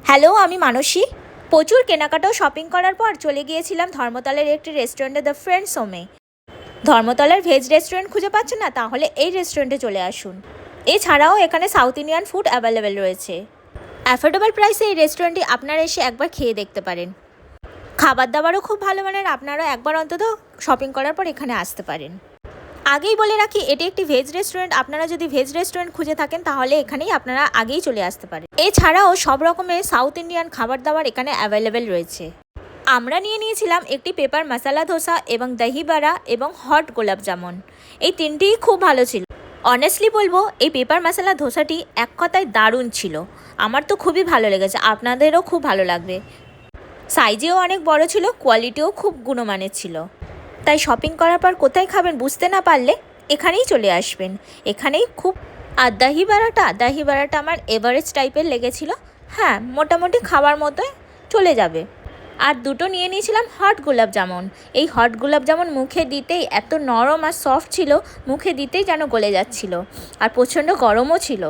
Hello, আমি মানসী। প্রচুর কেনাকাটা ও শপিং করার পর চলে গিয়েছিলাম ধর্মতলার একটি রেস্টুরেন্টে, দ্য ফ্রেন্ডস হোমে। ধর্মতলার ভেজ রেস্টুরেন্ট খুঁজে পাচ্ছেন না? তাহলে এই রেস্টুরেন্টে চলে আসুন। এছাড়াও এখানে সাউথ ইন্ডিয়ান ফুড অ্যাভেলেবেল রয়েছে। অ্যাফোর্ডেবল প্রাইসে এই রেস্টুরেন্টটি আপনারা এসে একবার খেয়ে দেখতে পারেন। খাবার দাবারও খুব ভালো মানের, আপনারা একবার অন্তত শপিং করার পর এখানে আসতে পারেন। আগেই বলে রাখি, এটি একটি ভেজ রেস্টুরেন্ট। আপনারা যদি ভেজ রেস্টুরেন্ট খুঁজে থাকেন তাহলে এখানেই আপনারা আগেই চলে আসতে পারেন। এছাড়াও সব রকমের সাউথ ইন্ডিয়ান খাবার দাবার এখানে অ্যাভেলেবেল রয়েছে। আমরা নিয়েছিলাম একটি পেপার মশালা ধোসা এবং দহি বড়া এবং হট গোলাপ জামুন। এই তিনটিই খুব ভালো ছিল। অনেস্টলি বলবো, এই পেপার মশালা ধোসাটি এক কথায় দারুণ ছিল। আমার তো খুবই ভালো লেগেছে, আপনাদেরও খুব ভালো লাগবে। সাইজেও অনেক বড় ছিল, কোয়ালিটিও খুব গুণমানের ছিল। তাই শপিং করার পর কোথায় খাবেন বুঝতে না পারলে এখানেই চলে আসবেন। এখানেই খুব। আর দহি বড়াটা আমার এভারেজ টাইপের লেগেছিল। হ্যাঁ, মোটামুটি খাবার মতোই চলে যাবে। আর দুটো নিয়ে নিয়েছিলাম হট গোলাপ জামুন। এই হট গোলাপ জামুন মুখে দিতেই এত নরম আর সফট ছিল, মুখে দিতেই যেন গলে যাচ্ছিল। আর প্রচণ্ড গরমও ছিল।